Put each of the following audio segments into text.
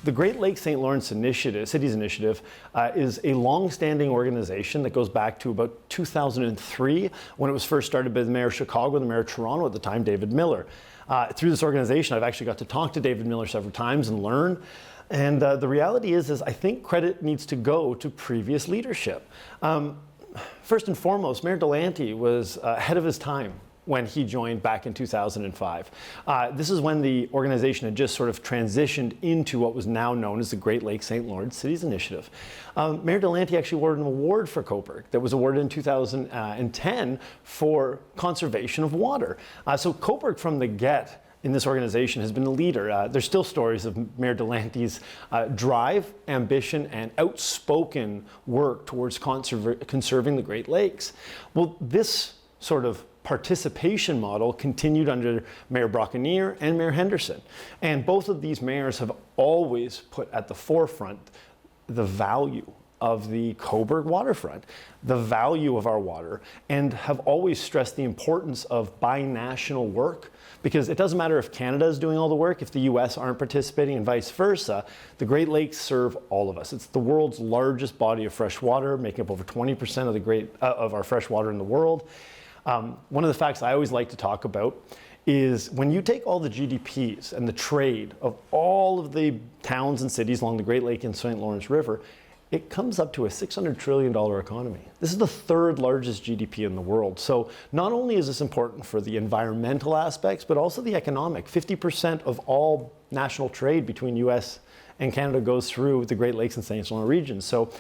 The Great Lakes St. Lawrence Initiative, Cities Initiative, is a long-standing organization that goes back to about 2003 when it was first started by the Mayor of Chicago and the Mayor of Toronto at the time, David Miller. Through this organization, I've actually got to talk to David Miller several times and learn. And the reality is I think credit needs to go to previous leadership. First and foremost, Mayor Delante was ahead of his time when he joined back in 2005. This is when the organization had just sort of transitioned into what was now known as the Great Lakes St. Lawrence Cities Initiative. Mayor Delante actually awarded an award for Cobourg that was awarded in 2010 for conservation of water. So Cobourg from the get in this organization has been a leader. There's still stories of Mayor Delante's drive, ambition, and outspoken work towards conserving the Great Lakes. Well, this sort of participation model continued under Mayor Brocquenier and Mayor Henderson. And both of these mayors have always put at the forefront the value of the Cobourg waterfront, the value of our water, and have always stressed the importance of binational work, because it doesn't matter if Canada is doing all the work, if the US aren't participating, and vice versa. The Great Lakes serve all of us. It's the world's largest body of fresh water, making up over 20% of our fresh water in the world. One of the facts I always like to talk about is when you take all the GDPs and the trade of all of the towns and cities along the Great Lake and St. Lawrence River, it comes up to a $600 trillion economy. This is the third largest GDP in the world. So not only is this important for the environmental aspects, but also the economic. 50% of all national trade between US and Canada goes through the Great Lakes and St. Lawrence regions. So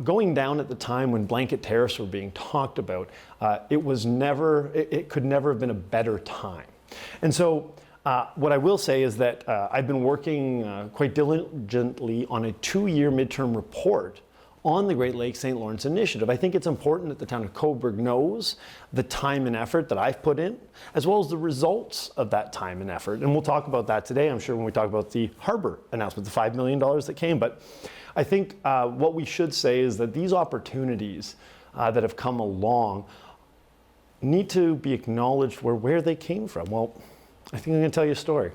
going down at the time when blanket tariffs were being talked about, it could never have been a better time. And so what I will say is that I've been working quite diligently on a 2-year midterm report on the Great Lakes St. Lawrence Initiative. I think it's important that the town of Cobourg knows the time and effort that I've put in, as well as the results of that time and effort. And we'll talk about that today, I'm sure, when we talk about the harbor announcement, the $5 million that came. But I think what we should say is that these opportunities that have come along need to be acknowledged where they came from. Well, I think I'm going to tell you a story.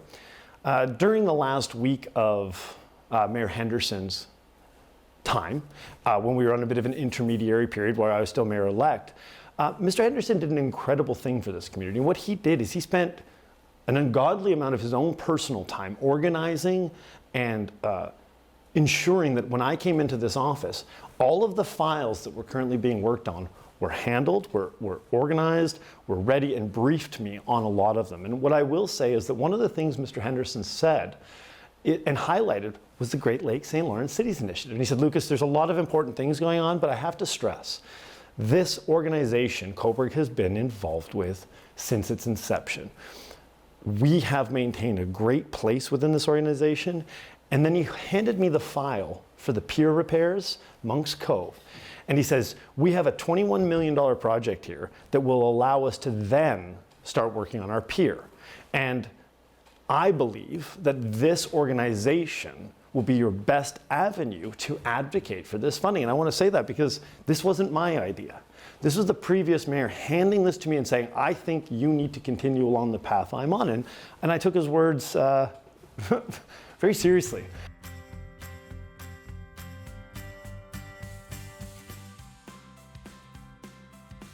During the last week of Mayor Henderson's time, when we were on a bit of an intermediary period where I was still mayor-elect, Mr. Henderson did an incredible thing for this community. And what he did is he spent an ungodly amount of his own personal time organizing and ensuring that when I came into this office, all of the files that were currently being worked on were handled, were organized, were ready, and briefed me on a lot of them. And what I will say is that one of the things Mr. Henderson said and highlighted was the Great Lakes St. Lawrence Cities Initiative. And he said, Lucas, there's a lot of important things going on, but I have to stress, this organization Cobourg has been involved with since its inception. We have maintained a great place within this organization. And then he handed me the file for the pier repairs, Monk's Cove. And he says, we have a $21 million project here that will allow us to then start working on our pier. And I believe that this organization will be your best avenue to advocate for this funding. And I want to say that because this wasn't my idea. This was the previous mayor handing this to me and saying, I think you need to continue along the path I'm on. And I took his words very seriously.